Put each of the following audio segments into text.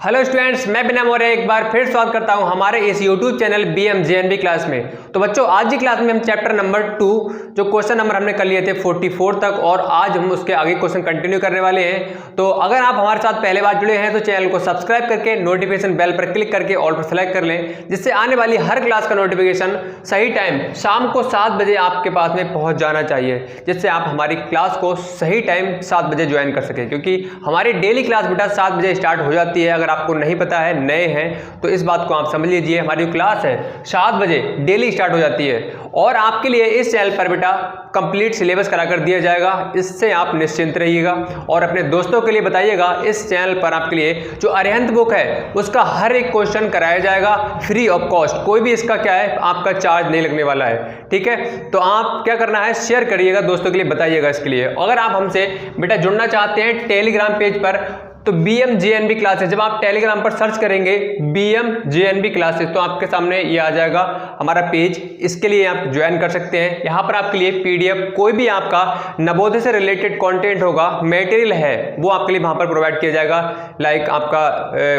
Hello students, मैं बिना मौर्य एक बार फिर स्वागत करता हूं हमारे इस यूट्यूब चैनल BMJNB क्लास में। तो बच्चों, आज की क्लास में हम चैप्टर नंबर 2 जो क्वेश्चन नंबर हमने कर लिए थे 44 तक, और आज हम उसके आगे क्वेश्चन कंटिन्यू करने वाले हैं। तो अगर आप हमारे साथ पहले बार जुड़े हैं तो चैनल को सब्सक्राइब करके नोटिफिकेशन बेल पर क्लिक करके ऑल पर सेलेक्ट कर लें, जिससे आने वाली हर क्लास का नोटिफिकेशन सही टाइम शाम को 7 बजे आपके पास में पहुँच जाना चाहिए, जिससे आप हमारी क्लास को सही टाइम 7 बजे ज्वाइन कर सकें। क्योंकि हमारी डेली क्लास बेटा 7 बजे स्टार्ट हो जाती है। अगर आपको नहीं पता है, नए हैं, तो इस बात को आप समझ लीजिए। हमारी क्लास है 7 बजे डेली स्टार्ट हो जाती है, और आपके लिए इस चैनल पर बेटा कंप्लीट सिलेबस करा कर दिया जाएगा। इससे आप निश्चिंत रहिएगा और अपने दोस्तों के लिए बताइएगा। इस चैनल पर आपके लिए जो अरिहंत बुक है उसका हर एक क्वेश्चन कराया जाएगा फ्री ऑफ कॉस्ट। कोई भी इसका क्या है, आपका चार्ज नहीं लगने वाला है, ठीक है। तो आप क्या करना है, शेयर करिएगा, दोस्तों के लिए बताइएगा। इसके लिए अगर आप हमसे बेटा जुड़ना चाहते हैं टेलीग्राम पेज पर, तो BMJNB क्लासेस, जब आप टेलीग्राम पर सर्च करेंगे BMJNB क्लासेस, तो आपके सामने ये आ जाएगा हमारा पेज। इसके लिए आप ज्वाइन कर सकते हैं। यहाँ पर आपके लिए PDF, कोई भी आपका नवोदय से रिलेटेड कंटेंट होगा, मटेरियल है, वो आपके लिए वहाँ पर प्रोवाइड किया जाएगा। लाइक आपका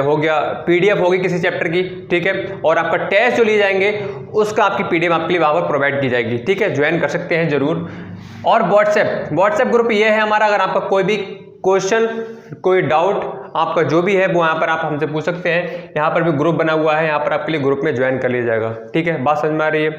हो गया PDF होगी किसी चैप्टर की, ठीक है, और आपका टेस्ट जो लिए जाएंगे उसका आपकी PDF आपके लिए वहाँ पर प्रोवाइड की जाएगी, ठीक है। ज्वाइन कर सकते हैं जरूर। और व्हाट्सएप ग्रुप ये है हमारा। अगर आपका कोई भी क्वेश्चन, कोई डाउट आपका जो भी है, वो यहाँ पर आप हमसे पूछ सकते हैं। यहाँ पर भी ग्रुप बना हुआ है, यहाँ पर आपके लिए ग्रुप में ज्वाइन कर लिया जाएगा, ठीक है। बात समझ में आ रही है?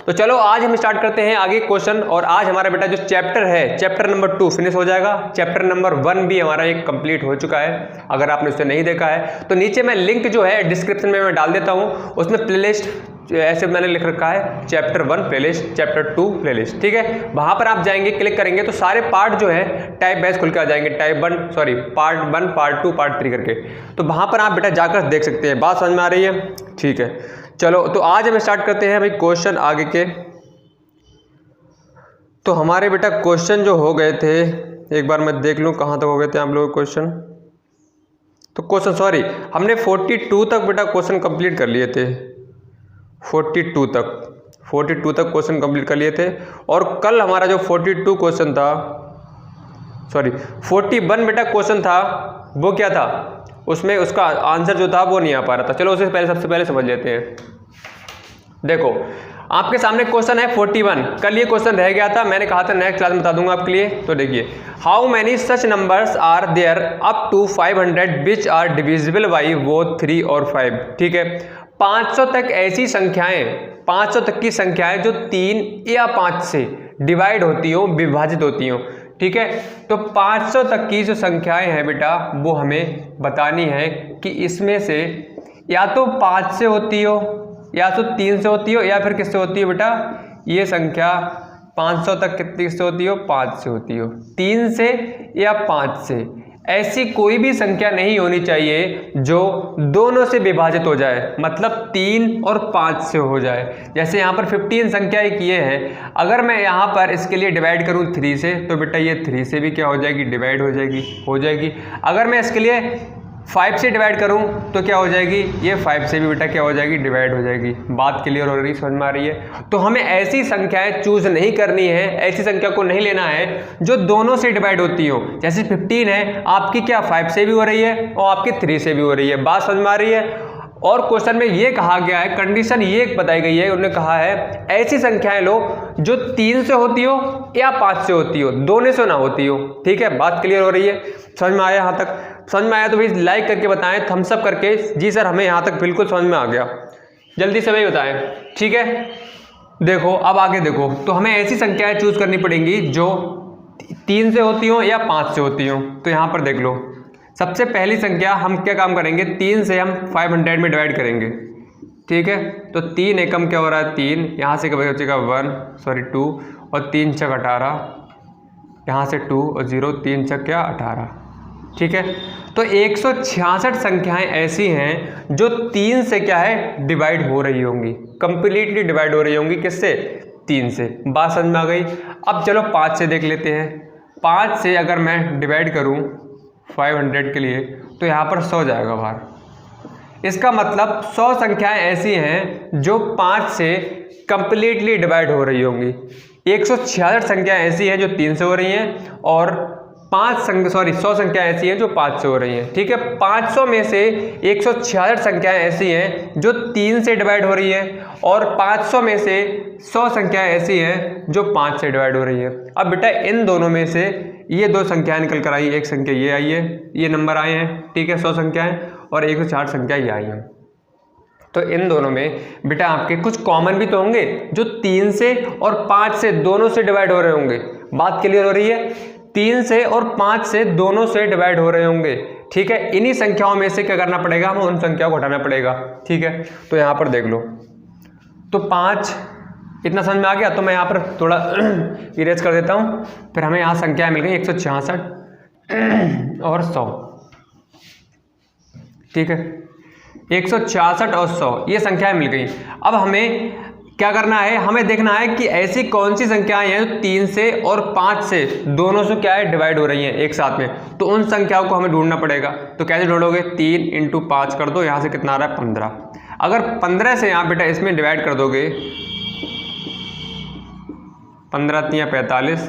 तो चलो आज हम स्टार्ट करते हैं आगे क्वेश्चन। और आज हमारा बेटा जो चैप्टर है, चैप्टर नंबर 2 फिनिश हो जाएगा। चैप्टर नंबर 1 भी हमारा एक कंप्लीट हो चुका है। अगर आपने उसे नहीं देखा है तो नीचे मैं लिंक जो है डिस्क्रिप्शन में मैं डाल देता हूँ। उसमें प्लेलिस्ट ऐसे मैंने लिख रखा है, चैप्टर 1 प्लेलिस्ट, चैप्टर 2 प्लेलिस्ट, ठीक है। वहां पर आप जाएंगे, क्लिक करेंगे तो सारे पार्ट जो है टाइप वाइज खुल के आ जाएंगे। पार्ट 1, पार्ट 2, पार्ट 3 करके। तो वहां पर आप बेटा जाकर देख सकते हैं। बात समझ में आ रही है? ठीक है, चलो तो आज हम स्टार्ट करते हैं भाई क्वेश्चन आगे के। तो हमारे बेटा क्वेश्चन जो हो गए थे, एक बार मैं देख लूँ कहाँ तक हो गए थे आप लोग क्वेश्चन। तो क्वेश्चन हमने 42 तक बेटा क्वेश्चन कंप्लीट कर लिए थे। 42 तक क्वेश्चन कंप्लीट कर लिए थे। और कल हमारा जो 42 क्वेश्चन था, 41 बेटा क्वेश्चन था, वो क्या था, उसमें उसका आंसर जो था वो नहीं आ पा रहा था। चलो उसे सबसे पहले समझ लेते हैं। देखो आपके सामने क्वेश्चन है 41। कल ये क्वेश्चन रह गया था, मैंने कहा था नेक्स्ट क्लास में बता दूंगा आपके लिए। तो देखिए, how many such numbers are there up to 500 which are divisible by both 3 और 5, ठीक है। 500 तक ऐसी संख्याएं, 500 तक की संख्याएं जो 3 या 5 से डिवाइड होती हो, विभाजित होती हो, ठीक है। तो 500 तक की जो संख्याएं हैं बेटा, वो हमें बतानी है कि इसमें से या तो 5 से होती हो, या तो 3 से होती हो, या फिर किससे होती हो बेटा, ये संख्या 500 तक कितनी से होती हो, 5 से होती हो, 3 से या 5 से। ऐसी कोई भी संख्या नहीं होनी चाहिए जो दोनों से विभाजित हो जाए, मतलब 3 और 5 से हो जाए। जैसे यहाँ पर 15 संख्या एक ये है, अगर मैं यहाँ पर इसके लिए डिवाइड करूँ 3 से, तो बेटा ये 3 से भी क्या हो जाएगी, डिवाइड हो जाएगी। अगर मैं इसके लिए 5 से डिवाइड करूं तो क्या हो जाएगी, ये 5 से भी बेटा क्या हो जाएगी, डिवाइड हो जाएगी। बात क्लियर हो रही, समझ में आ रही है? तो हमें ऐसी संख्याएं चूज नहीं करनी है, ऐसी संख्या को नहीं लेना है जो दोनों से डिवाइड होती हो। जैसे 15 है, आपकी क्या 5 से भी हो रही है और आपकी 3 से भी हो रही है। बात समझ में आ रही है? और क्वेश्चन में ये कहा गया है, कंडीशन ये बताई गई है, उन्होंने कहा है ऐसी संख्याएं लो जो 3 से होती हो या 5 से होती हो, दोनों से ना होती हो, ठीक है। बात क्लियर हो रही है? समझ में आया? यहाँ तक समझ में आया तो भाई लाइक करके बताएं, थम्स अप करके। जी सर, हमें यहाँ तक बिल्कुल समझ में आ गया, जल्दी से भाई बताएं, ठीक है। देखो अब आगे देखो, तो हमें ऐसी संख्याएं चूज करनी पड़ेंगी जो 3 से होती हो या 5 से होती हो। तो यहाँ पर देख लो, सबसे पहली संख्या हम क्या काम करेंगे, 3 से हम 500 में डिवाइड करेंगे, ठीक है। तो 3 एकम क्या हो रहा है, 3, यहाँ से क्या बचेगा 2, और 3 छक 18, यहाँ से 2 और 0, 3 छक क्या 18, ठीक है। तो 166 संख्याएं ऐसी हैं जो 3 से क्या है, डिवाइड हो रही होंगी, कंप्लीटली डिवाइड हो रही होंगी। किससे? 3 से। बात समझ में आ गई? अब चलो 5 से देख लेते हैं। 5 से अगर मैं डिवाइड करूं 500 के लिए, तो यहाँ पर 100 जाएगा बाहर। इसका मतलब 100 संख्याएं ऐसी हैं जो 5 से कंप्लीटली डिवाइड हो रही होंगी। 166 संख्याएं ऐसी हैं जो 3 से हो रही हैं, और 100 संख्याएं ऐसी हैं जो 5 से हो रही हैं, ठीक है। 500 में से 166 संख्याएं ऐसी हैं जो 3 से डिवाइड हो रही हैं और 500 में से 100 संख्याएं ऐसी हैं जो 5 से डिवाइड हो रही है। अब बेटा इन दोनों में से ये 2 संख्याएं निकल कर आई, एक संख्या ये आई है, ये नंबर आए हैं, ठीक है 100 संख्याएं, और 160 संख्याएं ये आई हैं। तो इन दोनों में बेटा आपके कुछ कॉमन भी तो होंगे जो 3 से और 5 से दोनों से डिवाइड हो रहे होंगे। बात क्लियर हो रही है? 3 से और 5 से दोनों से डिवाइड हो रहे होंगे, ठीक है। इन्हीं संख्याओं में से क्या करना पड़ेगा, हमें उन संख्याओं को हटाना पड़ेगा, ठीक है। तो यहाँ पर देख लो, तो 5 इतना समझ में आ गया। तो मैं यहाँ पर थोड़ा इरेज कर देता हूँ, फिर हमें यहाँ संख्याएं मिल गई 166 और 100, ठीक है। 166 और 100 ये संख्याएं मिल गई। अब हमें क्या करना है, हमें देखना है कि ऐसी कौन सी संख्याएं हैं जो 3 से और 5 से दोनों से क्या है डिवाइड हो रही हैं एक साथ में। तो उन संख्याओं को हमें ढूंढना पड़ेगा। तो कैसे ढूंढोगे, 3 × 5 कर दो, यहाँ से कितना आ रहा है 15। अगर 15 से यहाँ बेटा इसमें डिवाइड कर दोगे, 15 × 45,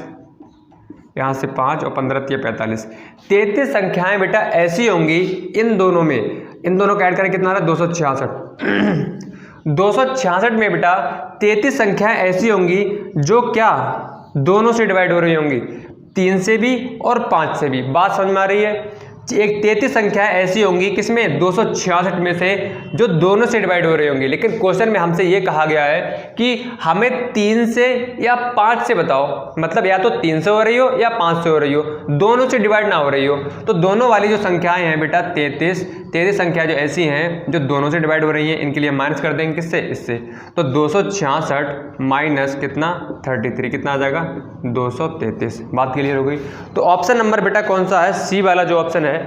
यहाँ से 5 और 15 × 45, 33 संख्याएं बेटा ऐसी होंगी इन दोनों में, इन दोनों का ऐड करें कितना आ रहा है 266। 266 में बेटा 33 संख्याएं ऐसी होंगी जो क्या दोनों से डिवाइड हो रही होंगी, 3 से भी और 5 से भी। बात समझ में आ रही है? एक 33 संख्याएं ऐसी होंगी किसमें, 266 में से जो दोनों से डिवाइड हो रही होंगी। लेकिन क्वेश्चन में हमसे ये कहा गया है कि हमें 3 से या 5 से बताओ, मतलब या तो 3 से हो रही हो या 5 से हो रही हो, दोनों से डिवाइड ना हो रही हो। तो दोनों वाली जो संख्याएं हैं बेटा 33 संख्या जो ऐसी हैं जो दोनों से डिवाइड हो रही हैं, इनके लिए माइनस कर देंगे किससे, इससे। तो 266 माइनस कितना 33, कितना आ जाएगा 233। बात क्लियर हो गई? तो ऑप्शन नंबर बेटा कौन सा है, सी वाला जो ऑप्शन है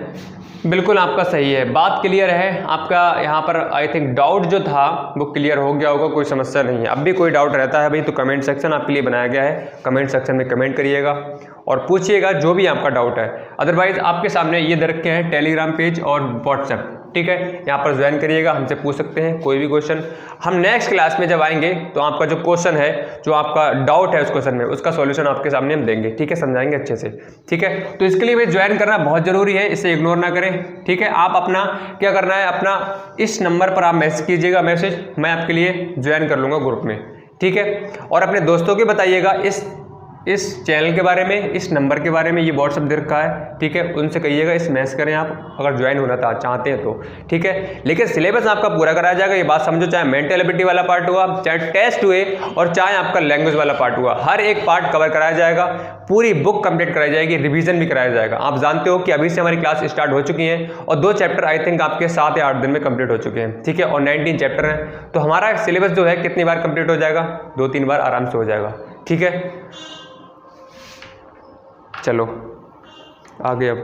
बिल्कुल आपका सही है। बात क्लियर है? आपका यहाँ पर आई थिंक डाउट जो था वो क्लियर हो गया होगा, कोई समस्या नहीं है। अब भी कोई डाउट रहता है भाई तो कमेंट सेक्शन आपके लिए बनाया गया है, कमेंट सेक्शन में कमेंट करिएगा और पूछिएगा जो भी आपका डाउट है। अदरवाइज आपके सामने ये दे रखे हैं टेलीग्राम पेज और व्हाट्सएप, ठीक है, यहाँ पर ज्वाइन करिएगा, हमसे पूछ सकते हैं कोई भी क्वेश्चन। हम नेक्स्ट क्लास में जब आएंगे तो आपका जो क्वेश्चन है, जो आपका डाउट है उस क्वेश्चन में, उसका सॉल्यूशन आपके सामने हम देंगे, ठीक है, समझाएंगे अच्छे से, ठीक है। तो इसके लिए भाई ज्वाइन करना बहुत जरूरी है, इसे इग्नोर ना करें, ठीक है। आप अपना क्या करना है, अपना इस नंबर पर आप मैसेज कीजिएगा, मैसेज मैं आपके लिए ज्वाइन कर लूँगा ग्रुप में, ठीक है। और अपने दोस्तों को बताइएगा इस चैनल के बारे में, इस नंबर के बारे में, ये व्हाट्सअप दे रखा है, ठीक है। उनसे कहिएगा इस मैसेज करें आप अगर ज्वाइन होना चाहते हैं तो, ठीक है। लेकिन सिलेबस आपका पूरा कराया जाएगा, ये बात समझो, चाहे मेंटल एबिलिटी वाला पार्ट हुआ, चाहे टेस्ट हुए और चाहे आपका लैंग्वेज वाला पार्ट हुआ, हर एक पार्ट कवर कराया जाएगा, पूरी बुक कंप्लीट कराई जाएगी, रिवीजन भी कराया जाएगा। आप जानते हो कि अभी से हमारी क्लास स्टार्ट हो चुकी है और 2 चैप्टर आई थिंक आपके 7 या 8 दिन में कंप्लीट हो चुके हैं, ठीक है, और 19 चैप्टर हैं। तो हमारा सिलेबस जो है कितनी बार कंप्लीट हो जाएगा, 2-3 बार आराम से हो जाएगा, ठीक है। चलो आगे। अब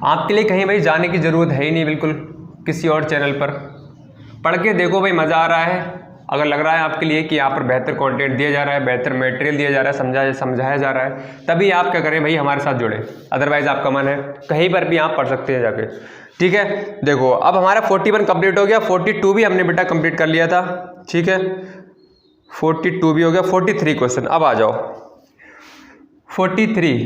आपके लिए कहीं भाई जाने की ज़रूरत है ही नहीं, बिल्कुल किसी और चैनल पर पढ़ के देखो भाई, मज़ा आ रहा है। अगर लग रहा है आपके लिए कि यहाँ पर बेहतर कंटेंट दिया जा रहा है, बेहतर मटेरियल दिया जा रहा है, समझाया जा रहा है, तभी आप क्या करें भाई, हमारे साथ जुड़े। अदरवाइज़ आपका मन है कहीं पर भी आप पढ़ सकते हैं जाके, ठीक है। देखो अब हमारा 41 कंप्लीट हो गया, 42 भी हमने बेटा कंप्लीट कर लिया था, ठीक है, 42 भी हो गया। 43 क्वेश्चन, अब आ जाओ 43।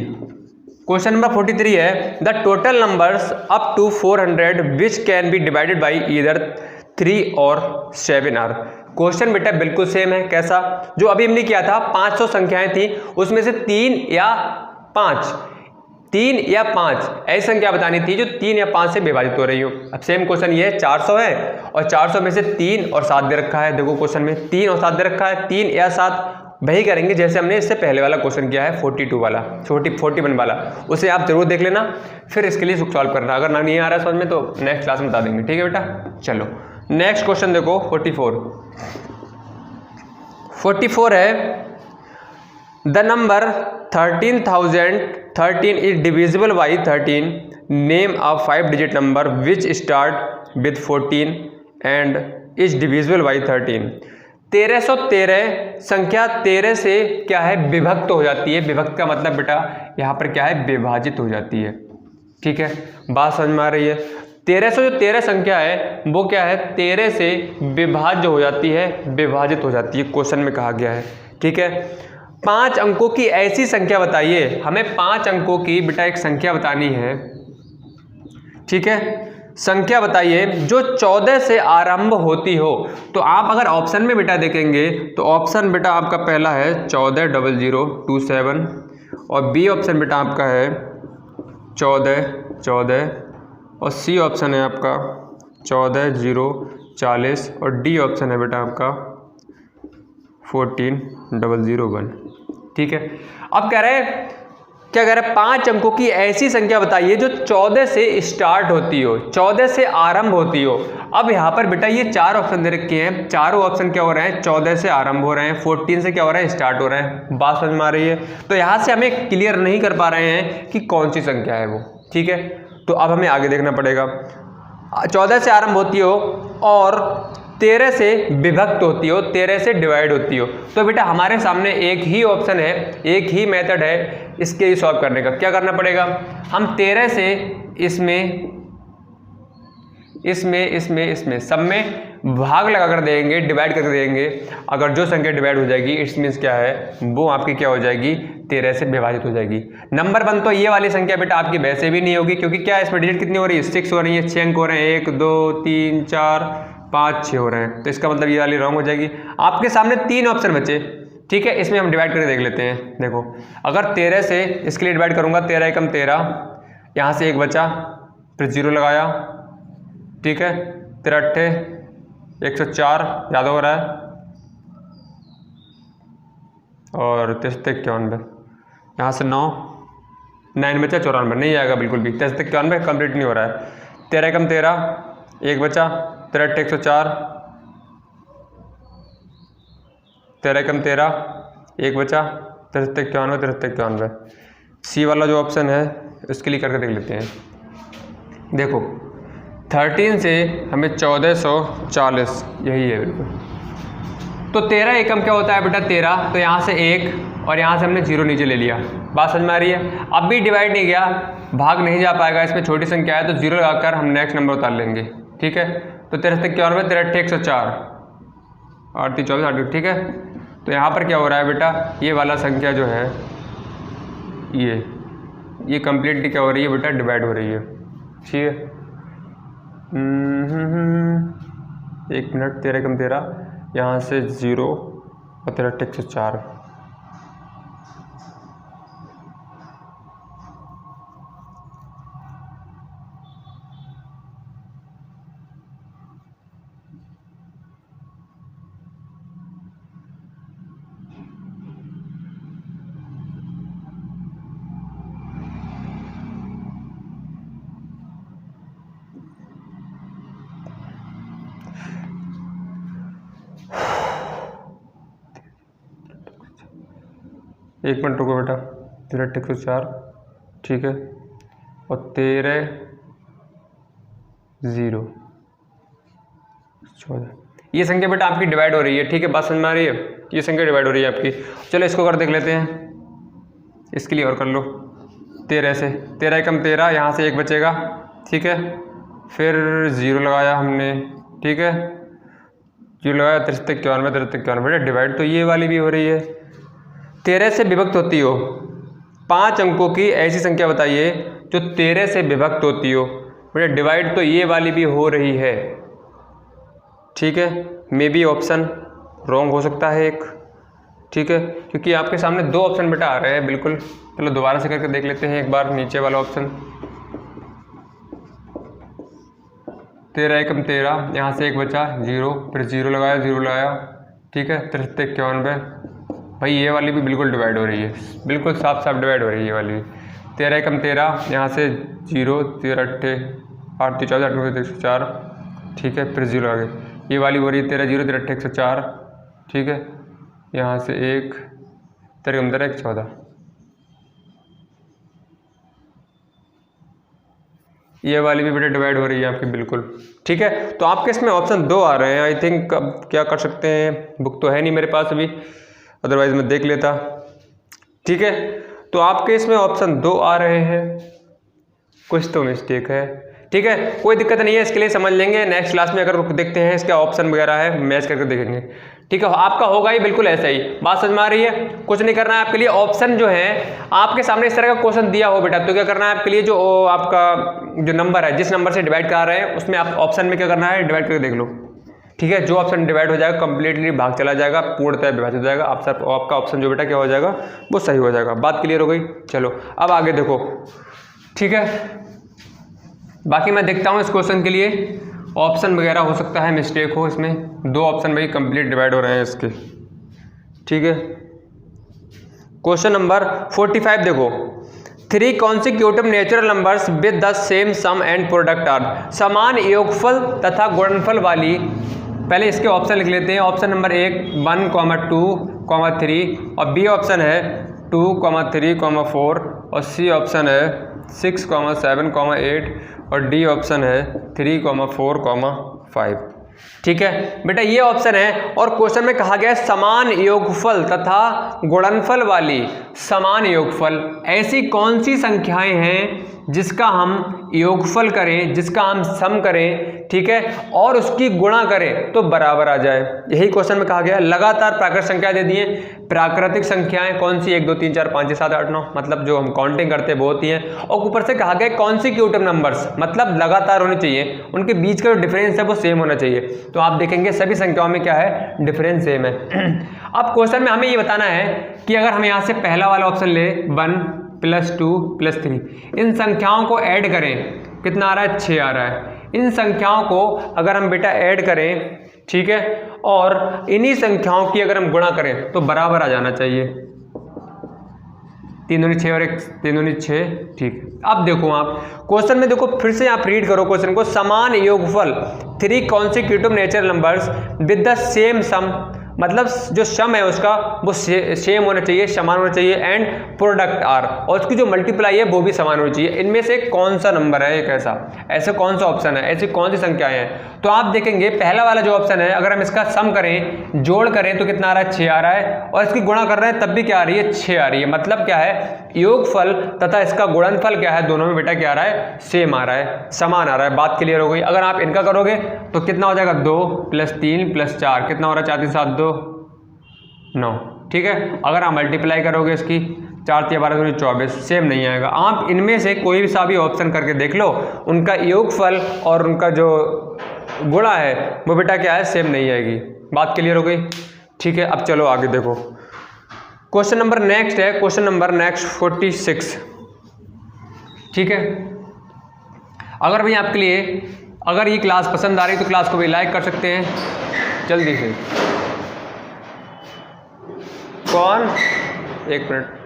क्वेश्चन नंबर 43 है, the total numbers up to 400 which can be divided by either 3 और 7 आर। क्वेश्चन बेटा बिल्कुल सेम है, कैसा, जो अभी हमने किया था, 500 संख्याएं थी, उसमें से 3 या 5 ऐसी संख्या बतानी थी जो 3 या 5 से विभाजित हो रही हो। अब सेम क्वेश्चन ये 400 है और 400 में से 3 और 7 दे रखा है। देखो क्वेश्चन में 3 और 7 दे रखा है, 3 या 7 वही करेंगे जैसे हमने इससे पहले वाला क्वेश्चन किया है 42 वाला, 41 वाला, उसे आप जरूर देख लेना, फिर इसके लिए सॉल्व करना। अगर ना नहीं आ रहा है समझ में तो नेक्स्ट क्लास में बता देंगे, ठीक है बेटा। चलो नेक्स्ट क्वेश्चन देखो 44 है, the number 13,013 is divisible by 13, name a 5 digit number which start with 14 and is divisible by 13। 1313 संख्या 13 से क्या है, विभक्त हो जाती है। विभक्त का मतलब बेटा यहाँ पर क्या है, विभाजित हो जाती है, ठीक है। बात समझ में आ रही है? 1313 संख्या है वो क्या है, 13 से विभाज्य हो जाती है, विभाजित हो जाती है, क्वेश्चन में कहा गया है, ठीक है। 5 अंकों की ऐसी संख्या बताइए, हमें 5 अंकों की बेटा एक संख्या बतानी है, ठीक है, संख्या बताइए जो 14 से आरंभ होती हो। तो आप अगर ऑप्शन में बेटा देखेंगे तो ऑप्शन बेटा आपका पहला है 140027 और बी ऑप्शन बेटा आपका है 1414 और सी ऑप्शन है आपका 14040 और डी ऑप्शन है बेटा आपका 14001। ठीक है, अब कह रहे हैं, क्या कह रहे हैं, 5 अंकों की ऐसी संख्या बताइए जो 14 से स्टार्ट होती हो, 14 से आरंभ होती हो। अब यहाँ पर बेटा ये 4 ऑप्शन दे रखे हैं, चारों ऑप्शन क्या हो रहे हैं, 14 से आरंभ हो रहे हैं, 14 से क्या हो रहा है, स्टार्ट हो रहे हैं। बात समझ में आ रही है? तो यहाँ से हमें क्लियर नहीं कर पा रहे हैं कि कौन सी संख्या है वो। ठीक है, तो अब हमें आगे देखना पड़ेगा। 14 से आरंभ होती हो और 13 से विभक्त होती हो, 13 से डिवाइड होती हो। तो बेटा हमारे सामने एक ही ऑप्शन है, एक ही मेथड है इसके सॉल्व करने का। क्या करना पड़ेगा, हम 13 से इसमें सब में भाग लगा कर देंगे, डिवाइड करके देंगे। अगर जो संख्या डिवाइड हो जाएगी इट्स मीन्स क्या है, वो आपकी क्या हो जाएगी, 13 से विभाजित हो जाएगी। नंबर 1 तो ये वाली संख्या बेटा आपकी वैसे भी नहीं होगी, क्योंकि क्या इसमें डिजिट कितनी हो रही है, 6 हो रही है, 6 अंक हो रहे हैं, 1 2 3 4 5 6 हो रहे हैं। तो इसका मतलब ये वाली रॉन्ग हो जाएगी। आपके सामने 3 ऑप्शन बचे, ठीक है, इसमें हम डिवाइड करके देख लेते हैं। देखो, अगर 13 से इसके लिए डिवाइड करूंगा, 13 एकम 13, यहाँ से 1 बचा, फिर 0 लगाया, ठीक है, 13 अट्ठे 104 ज़्यादा हो रहा है, और 93 91, यहाँ से 9 बचा, 94 नहीं आएगा बिल्कुल भी, 93 91 कंप्लीट नहीं हो रहा है। 13 एकम 13, 1 बचा, 13 अट्ठे 104, 13 एकम 13, 1 बचा, 93 91 93 91। सी वाला जो ऑप्शन है उसके लिए करके देख लेते हैं। देखो 13 से हमें 1440 यही है बिल्कुल। तो 13 एकम क्या होता है बेटा, 13, तो यहाँ से 1 और यहाँ से हमने 0 नीचे ले लिया। बात समझ में आ रही है? अब भी डिवाइड नहीं गया, भाग नहीं जा पाएगा, इसमें छोटी संख्या है, तो 0 लगाकर हम नेक्स्ट नंबर उतार लेंगे। ठीक है, तो 93 91 13 अट्ठे 104 और 24 8। ठीक है, तो यहाँ पर क्या हो रहा है बेटा, ये वाला संख्या जो है ये कंप्लीटली क्या हो रही है बेटा, डिवाइड हो रही है। ठीक है, 1 मिनट, 13 एकम 13, यहाँ से 0 और 13 अट्ठे 104। एक मिनट रुको बेटा, 13 अट्ठे 104, ठीक है, और 13 0 14, ये संख्या बेटा आपकी डिवाइड हो रही है। ठीक है, बात समझ में आ रही है? ये संख्या डिवाइड हो रही है आपकी। चलो इसको कर देख लेते हैं, इसके लिए और कर लो। 13 से 13 एकम 13, यहाँ से 1 बचेगा, ठीक है, फिर 0 लगाया हमने, ठीक है, 0 लगाया, 93 91 93 91। बेटा डिवाइड तो ये वाली भी हो रही है। 13 से विभक्त होती हो, 5 अंकों की ऐसी संख्या बताइए जो 13 से विभक्त होती हो। बेटा डिवाइड तो ये वाली भी हो रही है। ठीक है, मे बी ऑप्शन रॉन्ग हो सकता है एक। ठीक है, क्योंकि आपके सामने 2 ऑप्शन बेटा आ रहे हैं बिल्कुल। चलो दोबारा से करके देख लेते हैं एक बार, नीचे वाला ऑप्शन 13 एकम 13, यहाँ से 1 बचा, 0, फिर 0 लगाया, 0 लगाया, ठीक है, 93 91। भाई ये वाली भी बिल्कुल डिवाइड हो रही है, बिल्कुल साफ साफ डिवाइड हो रही है ये वाली भी। 13 एकम 13, यहाँ से 0, 13 अट्ठे 8 14 8 104, ठीक है, फिर 0 आ गए, ये वाली हो रही है 13 0 13 अट्ठे 104, ठीक है, यहाँ से 1 13 एकम 13 114। ये वाली भी बेटा डिवाइड हो रही है आपकी बिल्कुल। ठीक है, तो आपके इसमें ऑप्शन 2 आ रहे हैं। आई थिंक अब क्या कर सकते हैं, बुक तो है नहीं मेरे पास अभी, अदरवाइज मैं देख लेता। ठीक है, तो आपके इसमें ऑप्शन 2 आ रहे हैं, कुछ तो मिस्टेक है, ठीक है, कोई दिक्कत नहीं है, इसके लिए समझ लेंगे नेक्स्ट क्लास में, अगर देखते हैं इसके ऑप्शन वगैरह है मैच करके देखेंगे। ठीक है, आपका होगा ही बिल्कुल ऐसा ही, बात समझ में आ रही है। कुछ नहीं करना है आपके लिए, ऑप्शन जो है आपके सामने इस तरह का क्वेश्चन दिया हो बेटा, तो क्या करना है आपके लिए, जो आपका जो नंबर है जिस नंबर से डिवाइड करा रहे हैं उसमें आप ऑप्शन में क्या करना है, डिवाइड करके देख लो। ठीक है, जो ऑप्शन डिवाइड हो जाएगा कंप्लीटली भाग चला जाएगा, पूर्णतः विभाजित हो जाएगा, आपका ऑप्शन जो बेटा क्या हो जाएगा, वो सही हो जाएगा। बात क्लियर हो गई। चलो अब आगे देखो। ठीक है, बाकी मैं देखता हूँ इस क्वेश्चन के लिए ऑप्शन वगैरह हो सकता है मिस्टेक हो, इसमें 2 ऑप्शन में ही कंप्लीट डिवाइड हो रहे हैं इसके। ठीक है, क्वेश्चन नंबर 45 देखो, 3 consecutive natural numbers with the same sum and product are, समान योगफल तथा गुणनफल वाली, पहले इसके ऑप्शन लिख लेते हैं। ऑप्शन नंबर 1 1, 2, 3 और बी ऑप्शन है 2, 3, 4 और सी ऑप्शन है 6, 7, 8 और डी ऑप्शन है 3, 4, 5। ठीक है बेटा, ये ऑप्शन है और क्वेश्चन में कहा गया है समान योगफल तथा गुणनफल वाली। समान योगफल, ऐसी कौन सी संख्याएं हैं जिसका हम योगफल करें, जिसका हम सम करें, ठीक है, और उसकी गुणा करें तो बराबर आ जाए। यही क्वेश्चन में कहा गया है। लगातार प्राकृतिक संख्या दे दिए, प्राकृतिक संख्याएं कौन सी, 1, 2, 3, 4, 5, 6, 7, 8, 9, मतलब जो हम काउंटिंग करते हैं वो होती हैं। और ऊपर से कहा गया कॉन्सिक्यूटिव नंबर्स, मतलब लगातार होने चाहिए, उनके बीच का जो डिफरेंस है वो सेम होना चाहिए। तो आप देखेंगे सभी संख्याओं में क्या है, डिफरेंस सेम है। अब क्वेश्चन में हमें ये बताना है कि अगर हम यहाँ से पहला वाला ऑप्शन ले 1 + 2 + 3, इन संख्याओं को ऐड करें, कितना आ रहा है, 6 आ रहा है। इन संख्याओं को अगर हम बेटा ऐड करें, ठीक है, और इन्हीं संख्याओं की अगर हम गुणा करें तो बराबर आ जाना चाहिए। 3 दूनी 6 और 1 3 दूनी 6। ठीक, अब देखो आप क्वेश्चन में देखो, फिर से आप रीड करो क्वेश्चन को। समान योगफल 3 consecutive natural numbers with the same sum, मतलब जो सम है उसका वो सेम होना चाहिए, समान होना चाहिए, एंड प्रोडक्ट आर, और उसकी जो मल्टीप्लाई है वो भी समान होनी चाहिए। इनमें से कौन सा नंबर है एक ऐसा कौन सा ऑप्शन है, ऐसी कौन सी संख्याएं हैं। तो आप देखेंगे पहला वाला जो ऑप्शन है, अगर हम इसका सम करें, जोड़ करें तो कितना आ रहा है, 6 आ रहा है, और इसकी गुणा कर रहे हैं तब भी क्या आ रही है, 6 आ रही है। मतलब क्या है, योगफल तथा इसका गुणनफल क्या है, दोनों में बेटा क्या आ रहा है, सेम आ रहा है, समान आ रहा है। बात क्लियर हो गई। अगर आप इनका करोगे तो कितना हो जाएगा, 2 + 3 + 4, कितना हो रहा है, 4 3 7 2 9। ठीक है, अगर आप मल्टीप्लाई करोगे इसकी 4 3 12 दूनी 24, सेम नहीं आएगा। आप इनमें से कोई भी सा भी ऑप्शन करके देख लो, उनका योगफल और उनका जो गुणा है वो बेटा क्या है, सेम नहीं आएगी। बात क्लियर हो गई। ठीक है, अब चलो आगे देखो। क्वेश्चन नंबर नेक्स्ट है, क्वेश्चन नंबर नेक्स्ट 46। ठीक है, अगर भाई आपके लिए अगर ये क्लास पसंद आ रही तो क्लास को भी लाइक कर सकते हैं जल्दी से। कौन, 1 मिनट।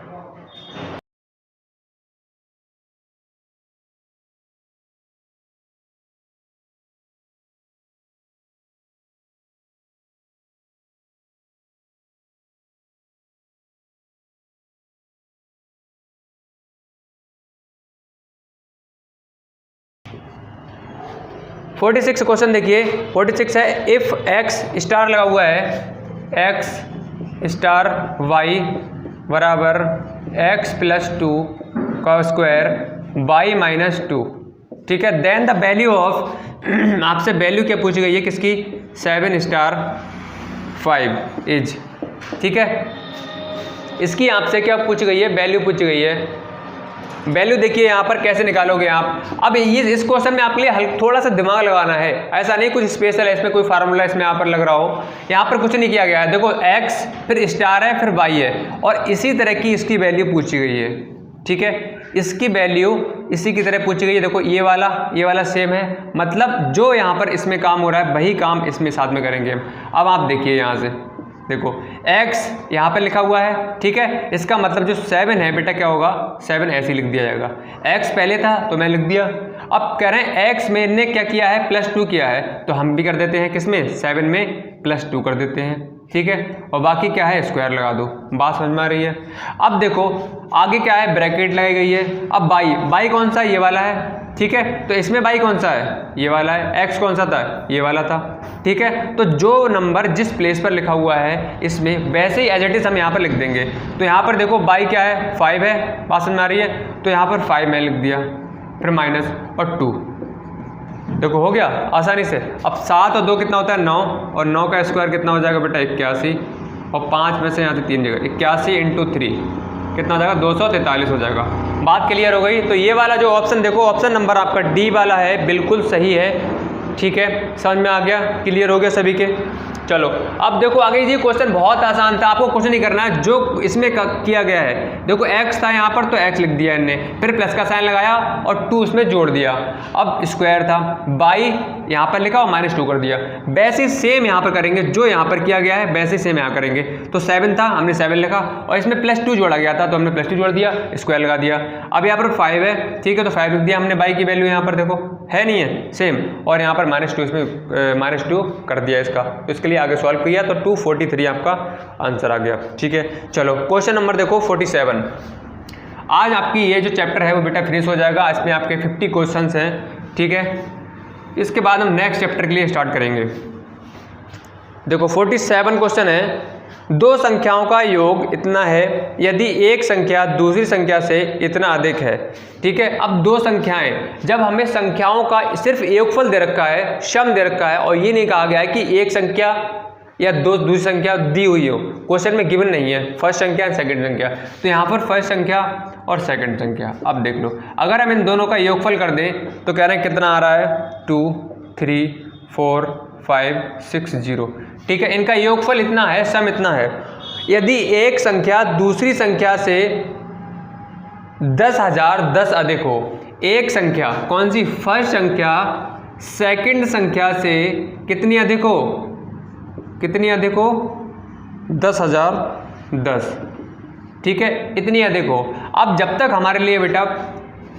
फोर्टी 46 क्वेश्चन देखिए, 46 है, इफ x स्टार लगा हुआ है, x स्टार y बराबर x + 2 का स्क्वायर y - 2। ठीक है, देन द वैल्यू ऑफ आपसे वैल्यू क्या पूछी गई है, किसकी, 7 स्टार 5 इज। ठीक है, इसकी आपसे क्या पूछी गई है, वैल्यू पूछी गई है। वैल्यू देखिए यहाँ पर कैसे निकालोगे आप। अब ये इस क्वेश्चन में आपके लिए थोड़ा सा दिमाग लगाना है, ऐसा नहीं कुछ स्पेशल है इसमें, कोई फार्मूला इसमें यहाँ पर लग रहा हो। यहाँ पर कुछ नहीं किया गया है। देखो x फिर स्टार है फिर y है, और इसी तरह की इसकी वैल्यू पूछी गई है। ठीक है, इसकी वैल्यू इसी की तरह पूछी गई है। देखो ये वाला सेम है, मतलब जो यहाँ पर इसमें काम हो रहा है वही काम इसमें साथ में करेंगे। अब आप देखिए यहाँ से, देखो x यहाँ पे लिखा हुआ है। ठीक है, इसका मतलब जो 7 है बेटा क्या होगा, 7 ऐसे लिख दिया जाएगा। x पहले था तो मैं लिख दिया। अब कह रहे हैं x में इनने क्या किया है, +2 किया है, तो हम भी कर देते हैं किसमें, 7 में +2 कर देते हैं। ठीक है, और बाकी क्या है, स्क्वायर लगा दो। बात समझ में आ रही है। अब देखो आगे क्या है, ब्रैकेट लगाई गई है। अब बाई कौन सा, ये वाला है। ठीक है, तो इसमें बाई कौन सा है, ये वाला है। x कौन सा था, ये वाला था। ठीक है, तो जो नंबर जिस प्लेस पर लिखा हुआ है इसमें वैसे ही एज इट इज हम यहाँ पर लिख देंगे। तो यहाँ पर देखो बाई क्या है, 5 है। बात समझ में आ रही है। तो यहाँ पर 5 मैं लिख दिया, फिर माइनस और 2। देखो हो गया आसानी से। अब 7 और 2 कितना होता है 9, और 9 का स्क्वायर कितना हो जाएगा बेटा 81, और 5 में से यहाँ से 3 जगह 81 × 3 कितना हो जाएगा 243 हो जाएगा। बात क्लियर हो गई। तो ये वाला जो ऑप्शन देखो, ऑप्शन नंबर आपका डी वाला है, बिल्कुल सही है। ठीक है, समझ में आ गया, क्लियर हो गया सभी के। चलो अब देखो आगे ये क्वेश्चन बहुत आसान था, आपको कुछ नहीं करना है, जो इसमें किया गया है देखो x था यहाँ पर तो x लिख दिया इनने, फिर प्लस का साइन लगाया और 2 उसमें जोड़ दिया। अब स्क्वायर था, बाई यहाँ पर लिखा और -2 कर दिया। वैसे सेम यहाँ पर करेंगे, जो यहाँ पर किया गया है वैसे सेम यहाँ करेंगे। तो 7 था, हमने 7 लिखा और इसमें +2 जोड़ा गया था तो हमने +2 जोड़ दिया, स्क्वायर लगा दिया। अब यहाँ पर 5 है, ठीक है, तो 5 लिख दिया हमने। बाई की वैल्यू यहाँ पर देखो है नहीं है सेम, और यहाँ पर -2 इसमें -2 कर दिया इसका, तो इसके लिए आगे सॉल्व किया तो 243 आपका आंसर आ गया। ठीक है, चलो क्वेश्चन नंबर देखो 47। आज आपकी ये जो चैप्टर है वो बेटा फिनिश हो जाएगा, इसमें आपके 50 क्वेश्चंस हैं। ठीक है, इसके बाद हम नेक्स्ट चैप्टर के लिए स्टार्ट करेंगे। देखो 47 क्वेश्चन है, दो संख्याओं का योग इतना है यदि एक संख्या दूसरी संख्या से इतना अधिक है। ठीक है, अब दो संख्याएं, जब हमें संख्याओं का सिर्फ योगफल दे रखा है, सम दे रखा है, और ये नहीं कहा गया है कि एक संख्या या दूसरी संख्या दी हुई हो, क्वेश्चन में गिवन नहीं है फर्स्ट संख्या एंड सेकंड संख्या, तो यहाँ पर फर्स्ट संख्या और सेकंड संख्या। अब देख लो, अगर हम इन दोनों का योगफल कर दें तो कह रहे हैं कितना आ रहा है 2 3 4 5 6 0। ठीक है, इनका योगफल इतना है, सम इतना है। यदि एक संख्या दूसरी संख्या से 10,010 अधिक हो, एक संख्या कौन सी, फर्स्ट संख्या सेकंड संख्या से कितनी अधिक हो, कितनी अधिक हो 10,010। ठीक है, इतनी अधिक हो। अब जब तक हमारे लिए बेटा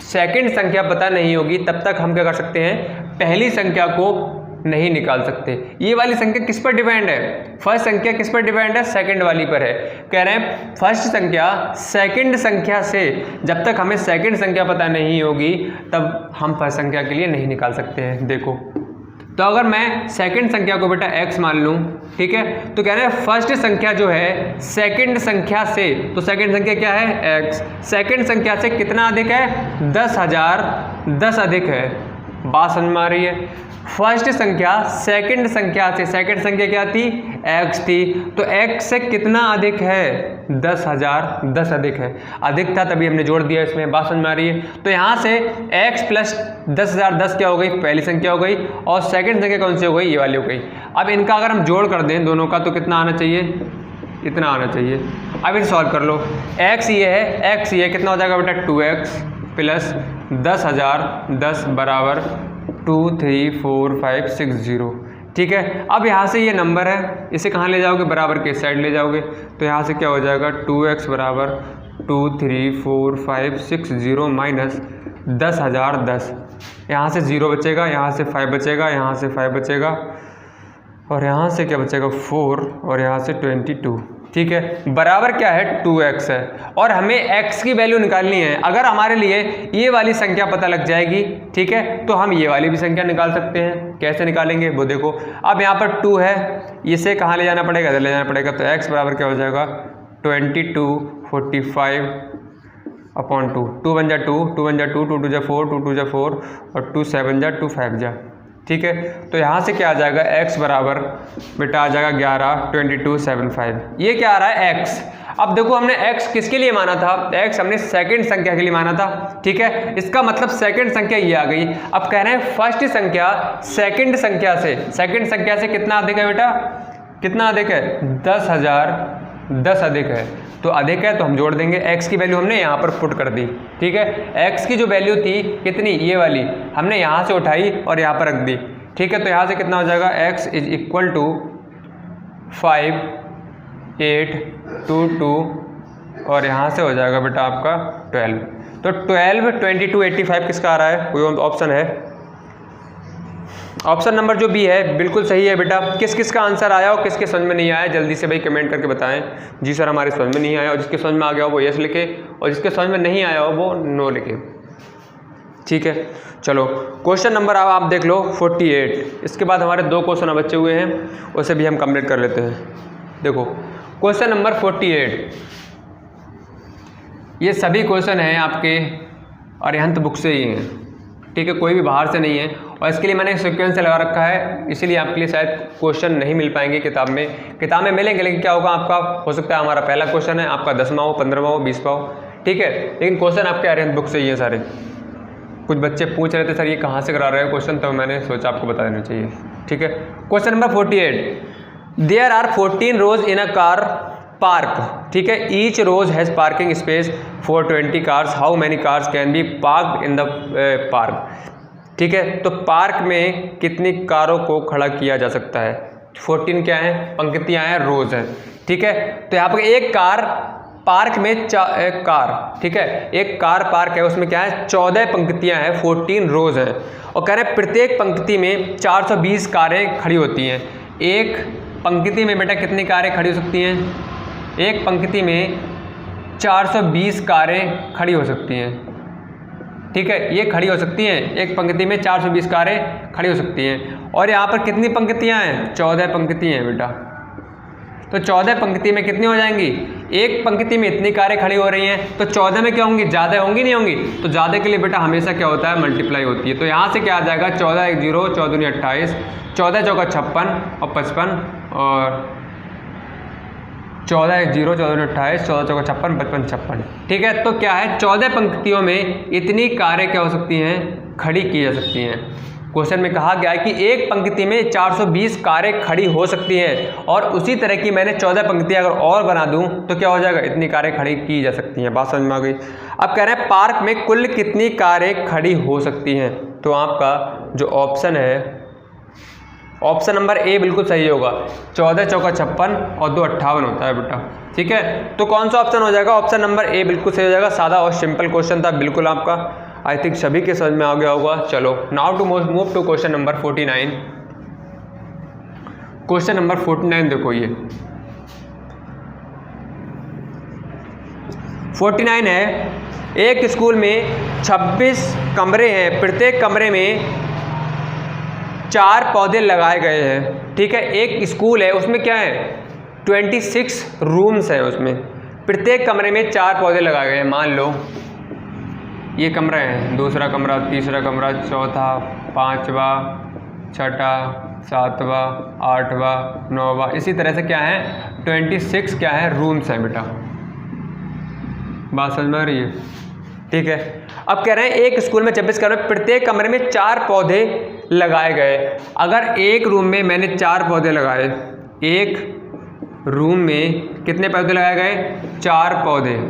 सेकंड संख्या पता नहीं होगी तब तक हम क्या कर सकते हैं, पहली संख्या को नहीं निकाल सकते। ये वाली संख्या किस पर डिपेंड है, फर्स्ट संख्या किस पर डिपेंड है, सेकंड वाली पर है। कह रहे हैं फर्स्ट संख्या सेकंड संख्या से, जब तक हमें सेकंड संख्या पता नहीं होगी तब हम फर्स्ट संख्या के लिए नहीं निकाल सकते हैं। देखो तो अगर मैं सेकंड संख्या को बेटा x मान लूँ, ठीक है, तो कह रहे हैं फर्स्ट संख्या जो है सेकंड संख्या से, तो सेकंड संख्या क्या है x, सेकंड संख्या से कितना अधिक है 10,010 अधिक है। बात समझ में आ रही है। फर्स्ट संख्या सेकंड संख्या से, सेकंड संख्या क्या थी x थी, तो x से कितना अधिक है 10,010 अधिक है। अधिक था तभी हमने जोड़ दिया इसमें। बात समझ में आ रही है। तो यहाँ से x प्लस 10,010 क्या हो गई, पहली संख्या हो गई, और सेकंड संख्या कौन सी हो गई, ये वाली हो गई। अब इनका अगर हम जोड़ कर दें दोनों का तो कितना आना चाहिए, इतना आना चाहिए। अब इसे सॉल्व कर लो, x ये है, x ये कितना हो जाएगा बेटा 2x प्लस 10,010 बराबर 2 3 4 5 6 0। ठीक है, अब यहाँ से ये नंबर है, इसे कहाँ ले जाओगे, बराबर के साइड ले जाओगे, तो यहाँ से क्या हो जाएगा 2x बराबर 2 3 4 5 6 0 माइनस 10,010। यहाँ से 0 बचेगा, यहाँ से 5 बचेगा, यहाँ से 5 बचेगा, और यहाँ से क्या बचेगा 4, और यहाँ से 22। ठीक है, बराबर क्या है 2x है, और हमें x की वैल्यू निकालनी है। अगर हमारे लिए ये वाली संख्या पता लग जाएगी, ठीक है, तो हम ये वाली भी संख्या निकाल सकते हैं। कैसे निकालेंगे वो देखो। अब यहाँ पर 2 है, इसे कहाँ ले जाना पड़ेगा, इधर ले जाना पड़ेगा, तो x बराबर क्या हो जाएगा 22 45 अपॉन 2, 2 1 जा 2, 2 1 जा 2, 2 2 जा 4, 2 2 जा 4, और 2 7 जा 2 5 जा। ठीक है, तो यहाँ से क्या आ जाएगा x बराबर बेटा आ जाएगा 11 22 75। ये क्या आ रहा है x। अब देखो हमने x किसके लिए माना था, x हमने सेकंड संख्या के लिए माना था। ठीक है, इसका मतलब सेकंड संख्या ये आ गई। अब कह रहे हैं फर्स्ट संख्या सेकंड संख्या से, सेकंड संख्या से कितना अधिक है बेटा, कितना अधिक है 10,010 अधिक है। तो अधिक है तो हम जोड़ देंगे, x की वैल्यू हमने यहाँ पर पुट कर दी। ठीक है, x की जो वैल्यू थी कितनी, ये वाली हमने यहाँ से उठाई और यहाँ पर रख दी। ठीक है, तो यहाँ से कितना हो जाएगा x इज इक्वल टू 5 8 2 2, और यहाँ से हो जाएगा बेटा आपका 12। तो 12 22 85 किसका आ रहा है, कोई ऑप्शन है, ऑप्शन नंबर जो बी है बिल्कुल सही है बेटा। किस किस का आंसर आया और किसके समझ में नहीं आया जल्दी से भाई कमेंट करके बताएं। जी सर हमारे समझ में नहीं आया, और जिसके समझ में आ गया हो वो यस लिखे, और जिसके समझ में नहीं आया हो वो नो लिखे। ठीक है, चलो क्वेश्चन नंबर आप देख लो 48। इसके बाद हमारे 2 क्वेश्चन बचे हुए हैं, उसे भी हम कंप्लीट कर लेते हैं। देखो क्वेश्चन नंबर 48, ये सभी क्वेश्चन हैं आपके अरिहंत बुक से ही हैं। ठीक है, कोई भी बाहर से नहीं है, और इसके लिए मैंने सीक्वेंस लगा रखा है, इसीलिए आपके लिए शायद क्वेश्चन नहीं मिल पाएंगे किताब में मिलेंगे, लेकिन क्या होगा आपका हो सकता है हमारा पहला क्वेश्चन है, आपका 10वां हो, 15वां हो, 20वां हो, ठीक है, लेकिन क्वेश्चन आपके आर्यन बुक से ही है सारे। कुछ बच्चे पूछ रहे थे सर ये कहाँ से करा रहे हो क्वेश्चन, तो मैंने सोचा आपको बता देना चाहिए, ठीक है। Question number 48, there are 14 rows in a car park, ठीक है, each row has parking space for 20 cars, how many cars can be parked in the park, ठीक है। तो पार्क में कितनी कारों को खड़ा किया जा सकता है, 14 क्या है, पंक्तियां हैं, रोज हैं, ठीक है। तो यहाँ पर एक कार पार्क में एक कार, ठीक है, एक कार पार्क है, उसमें क्या है 14 पंक्तियां हैं, 14 रोज हैं, और कह रहे हैं प्रत्येक पंक्ति में 420 कारें खड़ी होती हैं। एक पंक्ति में बेटा कितनी कारें खड़ी हो सकती हैं, एक पंक्ति में 420 कारें खड़ी हो सकती हैं, ठीक है, ये खड़ी हो सकती हैं, एक पंक्ति में 420 कारें खड़ी हो सकती हैं। और यहाँ पर कितनी पंक्तियाँ हैं, 14 पंक्तियाँ हैं बेटा। तो 14 पंक्ति में कितनी हो जाएंगी, एक पंक्ति में इतनी कारें खड़ी हो रही हैं, तो 14 में क्या होंगी, ज़्यादा होंगी नहीं होंगी, तो ज़्यादा के लिए बेटा हमेशा क्या होता है, मल्टीप्लाई होती है। तो यहाँ से क्या आ जाएगा, 14 1 0, 14 दूनी 28, 14 चौका 56 और 55, और 14 1 0, 14 दूनी 28, 14 चौका 56, 55 56, ठीक है। तो क्या है 14 पंक्तियों में इतनी कारें क्या हो सकती हैं, खड़ी की जा सकती हैं। क्वेश्चन में कहा गया है कि एक पंक्ति में 420 कारें खड़ी हो सकती हैं, और उसी तरह की मैंने 14 पंक्तियां अगर और बना दूं तो क्या हो जाएगा, इतनी कारें खड़ी की जा सकती हैं। बात समझ में आ गई। अब कह रहे हैं पार्क में कुल कितनी कारें खड़ी हो सकती हैं, तो आपका जो ऑप्शन है, ऑप्शन नंबर ए बिल्कुल सही होगा, 14 चौका 56 और 2 58 होता है बेटा, ठीक है। तो कौन सा ऑप्शन हो जाएगा, ऑप्शन नंबर ए बिल्कुल सही हो जाएगा। सादा और सिंपल क्वेश्चन था बिल्कुल, आपका आई थिंक सभी के समझ में आ गया होगा। चलो now to move to question number 49। Question number 49 देखो, ये 49 है, एक स्कूल में 26 कमरे हैं, प्रत्येक कमरे में 4 पौधे लगाए गए हैं, ठीक है। एक स्कूल है, उसमें क्या है 26 रूम्स हैं, उसमें प्रत्येक कमरे में 4 पौधे लगाए गए हैं। मान लो ये कमरा है, दूसरा कमरा, तीसरा कमरा, चौथा, 5वां, 6वां, 7वां, 8वां, 9वां, इसी तरह से क्या है 26 क्या है रूम्स हैं बेटा। बात समझ में आ रही है, ठीक है। अब कह रहे हैं एक स्कूल में 26 कमरे, प्रत्येक कमरे में 4 पौधे लगाए गए। अगर एक रूम में मैंने 4 पौधे लगाए, एक रूम में कितने पौधे लगाए गए, 4 पौधे,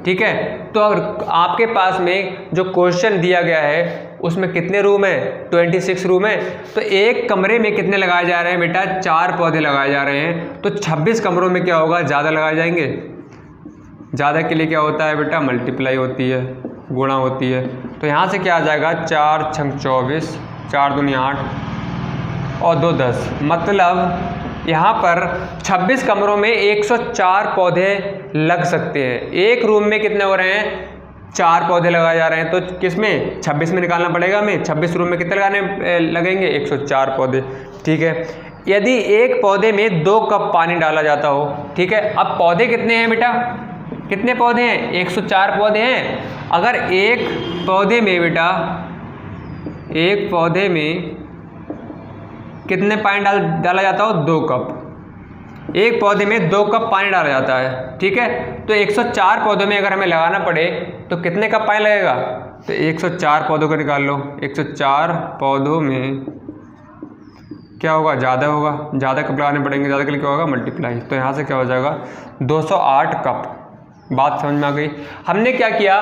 ठीक है। तो अगर आपके पास में जो क्वेश्चन दिया गया है उसमें कितने रूम है, 26 रूम है, तो एक कमरे में कितने लगाए जा रहे हैं बेटा, 4 पौधे लगाए जा रहे हैं। तो 26 कमरों में क्या होगा, ज़्यादा लगाए जाएंगे। ज़्यादा के लिए क्या होता है बेटा, मल्टीप्लाई होती है, गुणा होती है। तो यहाँ से क्या आ जाएगा, 4 छंग 24, 4 दूनी 8 और 2 10, मतलब यहाँ पर 26 कमरों में 104 पौधे लग सकते हैं। एक रूम में कितने हो रहे हैं, 4 पौधे लगाए जा रहे हैं, तो किस में 26 में निकालना पड़ेगा हमें, 26 रूम में कितने लगाने लगेंगे, 104 पौधे, ठीक है। यदि एक पौधे में 2 कप पानी डाला जाता हो, ठीक है। अब पौधे कितने हैं बेटा, कितने पौधे हैं, 104 पौधे हैं। अगर एक पौधे में बेटा, एक पौधे में कितने पानी डाला जाता हो, 2 कप, एक पौधे में 2 कप पानी डाला जाता है, ठीक है। तो 104 पौधों में अगर हमें लगाना पड़े तो कितने कप पानी लगेगा, तो 104 पौधों को निकाल लो, 104 पौधों में क्या होगा, ज़्यादा होगा, ज़्यादा कप लगाने पड़ेंगे, ज़्यादा के लिए क्या होगा, मल्टीप्लाई। तो यहाँ से क्या हो जाएगा, 208 कप। बात समझ में आ गई। हमने क्या किया,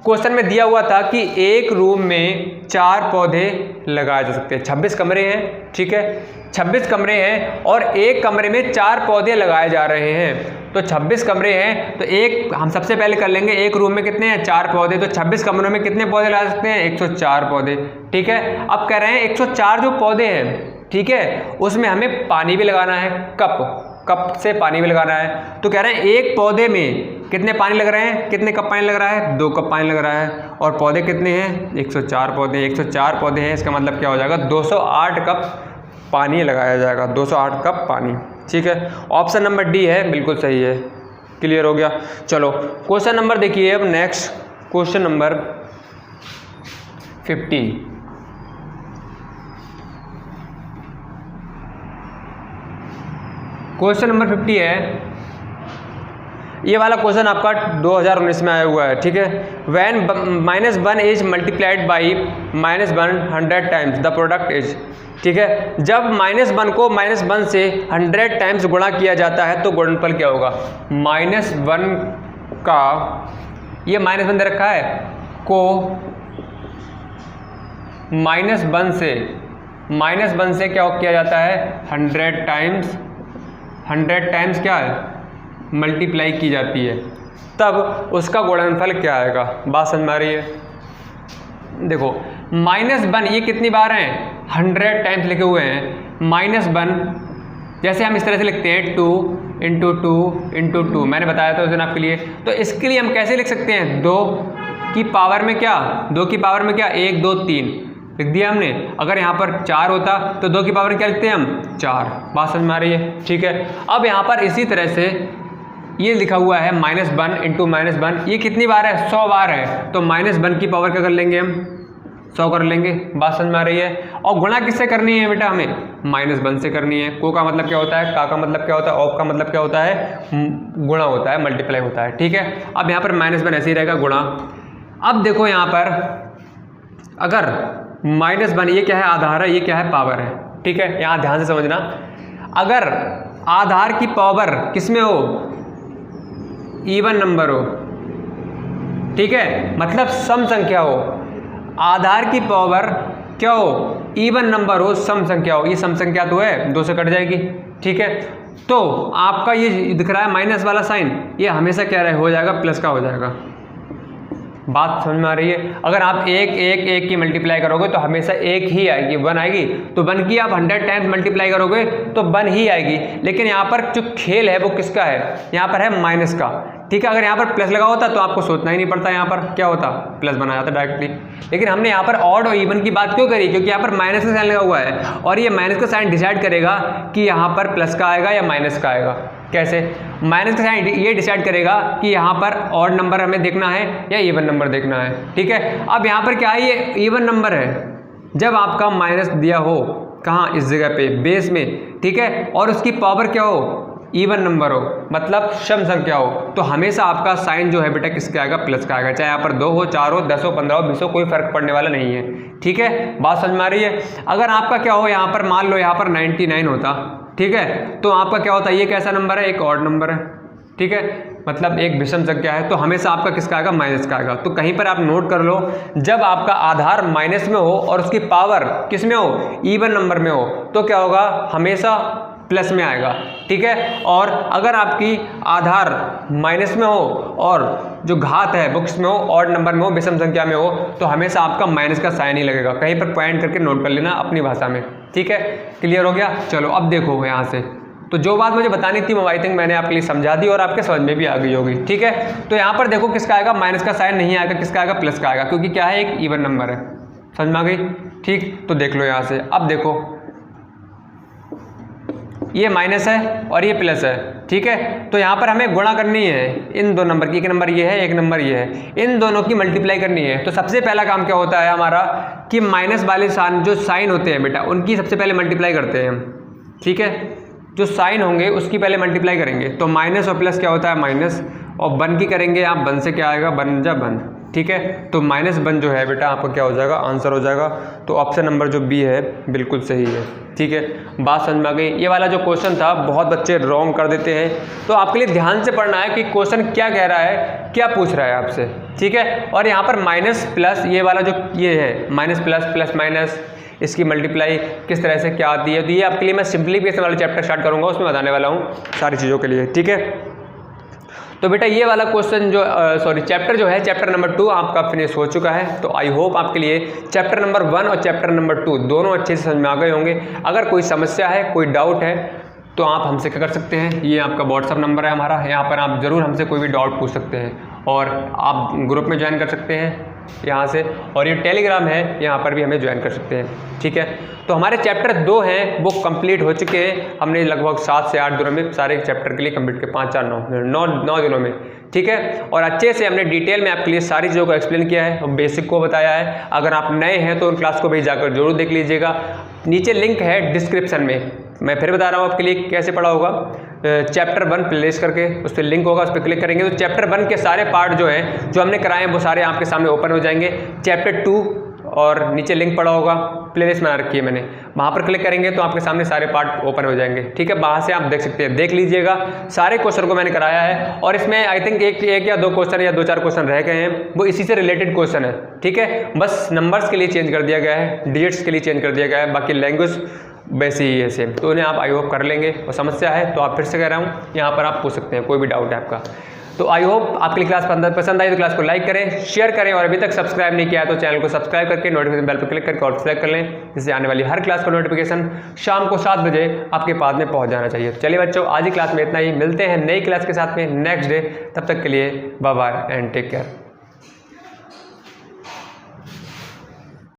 क्वेश्चन में दिया हुआ था कि एक रूम में 4 पौधे लगाए जा सकते हैं, 26 कमरे हैं, ठीक है, 26 कमरे हैं और एक कमरे में 4 पौधे लगाए जा रहे हैं। तो 26 कमरे हैं, तो एक हम सबसे पहले कर लेंगे, एक रूम में कितने हैं, 4 पौधे, तो 26 कमरों में कितने पौधे लगा सकते हैं, 104 पौधे, ठीक है। अब कह रहे हैं 104 जो पौधे हैं, ठीक है, उसमें हमें पानी भी लगाना है, कप से पानी भी लगाना है। तो कह रहे हैं एक पौधे में कितने पानी लग रहे हैं, कितने कप पानी लग रहा है, 2 कप पानी लग रहा है, और पौधे कितने हैं, 104 पौधे, 104 पौधे हैं, इसका मतलब क्या हो जाएगा, 208 कप पानी लगाया जाएगा, 208 कप पानी, ठीक है। ऑप्शन नंबर डी है, बिल्कुल सही है, क्लियर हो गया। चलो क्वेश्चन नंबर देखिए अब next, question number 50। Question number 50 है, ये वाला क्वेश्चन आपका 2019 में आया हुआ है, ठीक है। When -1 is multiplied by -1 100 times the product is, ठीक है। जब -1 को -1 से 100 टाइम्स गुणा किया जाता है तो गुणनफल क्या होगा। -1 का ये -1 दे रखा है को -1 से क्या किया जाता है 100 टाइम्स क्या है मल्टीप्लाई की जाती है, तब उसका गुणनफल क्या आएगा। बात समझ में आ रही है। देखो -1 ये कितनी बार हैं 100 टाइम्स लिखे हुए हैं। -1 जैसे हम इस तरह से लिखते हैं 2 × 2 × 2, मैंने बताया था उस दिन आपके लिए। तो इसके लिए हम कैसे लिख सकते हैं 2 की पावर में क्या 1 2 3 लिख दिया हमने। अगर यहाँ पर 4 होता तो 2 की पावर में क्या लिखते हैं हम 4। बात समझ में आ रही है, ठीक है। अब यहाँ पर इसी तरह से ये लिखा हुआ है -1 × -1, ये कितनी बार है 100 बार है। तो -1 की पावर क्या कर लेंगे हम 100 कर लेंगे। बात समझ में आ रही है। और गुणा किससे करनी है बेटा हमें -1 से करनी है। को का मतलब क्या होता है, का मतलब क्या होता है, ऑफ का मतलब क्या होता है गुणा होता है, मल्टीप्लाई होता है, ठीक है। अब यहाँ पर -1 ऐसे ही रहेगा गुणा। अब देखो यहाँ पर अगर -1 ये क्या है आधार है, ये क्या है पावर है, ठीक है। यहाँ ध्यान से समझना, अगर आधार की पावर किसमें हो इवन नंबर हो, ठीक है, मतलब सम संख्या हो। आधार की पावर क्या हो इवन नंबर हो, सम संख्या हो। ये सम संख्या तो है 2 से कट जाएगी, ठीक है। तो आपका ये दिख रहा है माइनस वाला साइन, ये हमेशा क्या हो जाएगा प्लस का हो जाएगा। बात समझ में आ रही है। अगर आप एक की मल्टीप्लाई करोगे तो हमेशा 1 ही आएगी, 1 आएगी। तो 1 की आप 100 टाइम्स मल्टीप्लाई करोगे तो 1 ही आएगी। लेकिन यहाँ पर जो खेल है वो किसका है, यहाँ पर है माइनस का, ठीक है। अगर यहाँ पर प्लस लगा होता तो आपको सोचना ही नहीं पड़ता, यहाँ पर क्या होता प्लस बना जाता डायरेक्टली। लेकिन हमने यहाँ पर ऑड और इवन की बात क्यों करी, क्योंकि यहाँ पर माइनस का साइन लगा हुआ है और ये माइनस का साइन डिसाइड करेगा कि यहाँ पर प्लस का आएगा या माइनस का आएगा। कैसे, माइनस का साइन ये डिसाइड करेगा कि यहाँ पर ऑड नंबर हमें देखना है या इवन नंबर देखना है, ठीक है। अब यहाँ पर क्या है, ये इवन नंबर है जब आपका माइनस दिया हो कहाँ इस जगह पे बेस में, ठीक है, और उसकी पावर क्या हो इवन नंबर हो, मतलब सम संख्या हो, तो हमेशा आपका साइन जो है बेटा किसका आएगा प्लस का आएगा। चाहे यहाँ पर 2 हो 4 हो 10 हो 15 हो 20 हो, कोई फर्क पड़ने वाला नहीं है, ठीक है। बात समझ में आ रही है। अगर आपका क्या हो यहाँ पर मान लो यहाँ पर 99 होता, ठीक है, तो आपका क्या होता है ये कैसा नंबर है, एक ऑड नंबर है, ठीक है, मतलब एक विषम संख्या है, तो हमेशा आपका किसका आएगा माइनस का आएगा। तो कहीं पर आप नोट कर लो, जब आपका आधार माइनस में हो और उसकी पावर किस में हो इवन नंबर में हो तो क्या होगा हमेशा प्लस में आएगा, ठीक है। और अगर आपकी आधार माइनस में हो और जो घात है वो किस में हो ऑड नंबर में हो विषम संख्या में हो तो हमेशा आपका माइनस का साइन ही लगेगा। कहीं पर पॉइंट करके नोट कर लेना अपनी भाषा में, ठीक है। क्लियर हो गया। चलो अब देखो यहाँ से, तो जो बात मुझे बतानी थी वो आई थिंक मैंने आपके लिए समझा दी और आपके समझ में भी आ गई होगी, ठीक है। तो यहाँ पर देखो किसका आएगा माइनस का साइन नहीं आएगा, किसका आएगा प्लस का आएगा, क्योंकि क्या है एक इवन नंबर है। समझ में आ गई, ठीक। तो देख लो यहाँ से, अब देखो ये माइनस है और ये प्लस है, ठीक है। तो यहाँ पर हमें गुणा करनी है इन दो नंबर की, एक नंबर ये है एक नंबर ये है, इन दोनों की मल्टीप्लाई करनी है। तो सबसे पहला काम क्या होता है हमारा कि माइनस वाले जो साइन होते हैं बेटा उनकी सबसे पहले मल्टीप्लाई करते हैं हम, ठीक है। जो साइन होंगे उसकी पहले मल्टीप्लाई करेंगे। तो माइनस और प्लस क्या होता है माइनस, और 1 की करेंगे आप 1 से क्या आएगा 1 जा 1, ठीक है। तो -1 जो है बेटा आपका क्या हो जाएगा आंसर हो जाएगा। तो ऑप्शन नंबर जो बी है बिल्कुल सही है, ठीक है। बात समझ में आ गई। ये वाला जो क्वेश्चन था बहुत बच्चे रॉन्ग कर देते हैं, तो आपके लिए ध्यान से पढ़ना है कि क्वेश्चन क्या कह रहा है, क्या पूछ रहा है आपसे, ठीक है। और यहाँ पर माइनस प्लस ये वाला जो ये है माइनस प्लस प्लस माइनस इसकी मल्टीप्लाई किस तरह से क्या आती है, तो ये आपके लिए मैं सिंप्लीफिकेशन वाला चैप्टर स्टार्ट करूँगा, उसमें बताने वाला हूँ सारी चीज़ों के लिए, ठीक है। तो बेटा ये वाला क्वेश्चन जो चैप्टर जो है चैप्टर नंबर 2 आपका फिनिश हो चुका है। तो आई होप आपके लिए चैप्टर नंबर 1 और चैप्टर नंबर 2 दोनों अच्छे से समझ में आ गए होंगे। अगर कोई समस्या है कोई डाउट है तो आप हमसे क्या कर सकते हैं, ये आपका व्हाट्सअप नंबर है हमारा, यहाँ पर आप ज़रूर हमसे कोई भी डाउट पूछ सकते हैं और आप ग्रुप में ज्वाइन कर सकते हैं यहाँ से, और ये टेलीग्राम है यहाँ पर भी हमें ज्वाइन कर सकते हैं, ठीक है। तो हमारे चैप्टर 2 हैं वो कंप्लीट हो चुके हैं, हमने लगभग 7 से 8 दिनों में सारे चैप्टर के लिए कंप्लीट किए, 5 4 9 दिनों में, ठीक है। और अच्छे से हमने डिटेल में आपके लिए सारी चीज़ों को एक्सप्लेन किया है और बेसिक को बताया है। अगर आप नए हैं तो उन क्लास को भी जाकर जरूर देख लीजिएगा, नीचे लिंक है डिस्क्रिप्शन में। मैं फिर बता रहा हूँ आपके लिए कैसे पढ़ा होगा, चैप्टर 1 प्लेलिस्ट करके उस पर लिंक होगा, उस पर क्लिक करेंगे तो चैप्टर 1 के सारे पार्ट जो हैं जो हमने कराए हैं वो सारे आपके सामने ओपन हो जाएंगे। चैप्टर 2 और नीचे लिंक पड़ा होगा, प्लेलिस्ट बना रखी है मैंने, वहाँ पर क्लिक करेंगे तो आपके सामने सारे पार्ट ओपन हो जाएंगे। ठीक है, वहाँ से आप देख सकते हैं, देख लीजिएगा सारे क्वेश्चन को मैंने कराया है। और इसमें आई थिंक एक या दो क्वेश्चन या 2-4 क्वेश्चन रह गए हैं, वो इसी से रिलेटेड क्वेश्चन है। ठीक है, बस नंबर्स के लिए चेंज कर दिया गया है, डिजिट्स के लिए चेंज कर दिया गया है, बाकी लैंग्वेज वैसे ही है सेम। तो उन्हें आप आई होप कर लेंगे, और समस्या है तो आप फिर से कह रहा हूँ यहाँ पर आप पूछ सकते हैं, कोई भी डाउट है आपका। तो आई होप आपकी क्लास पसंद आई तो क्लास को लाइक करें, शेयर करें, और अभी तक सब्सक्राइब नहीं किया है तो चैनल को सब्सक्राइब करके नोटिफिकेशन बेल पर क्लिक करके ऑल सेलेक्ट कर लें, जिससे आने वाली हर क्लास का नोटिफिकेशन शाम को 7 बजे आपके पास में पहुंच जाना चाहिए। तो चलिए बच्चों, आज ही क्लास में इतना ही, मिलते हैं नई क्लास के साथ में नेक्स्ट डे। तब तक के लिए bye bye and take care.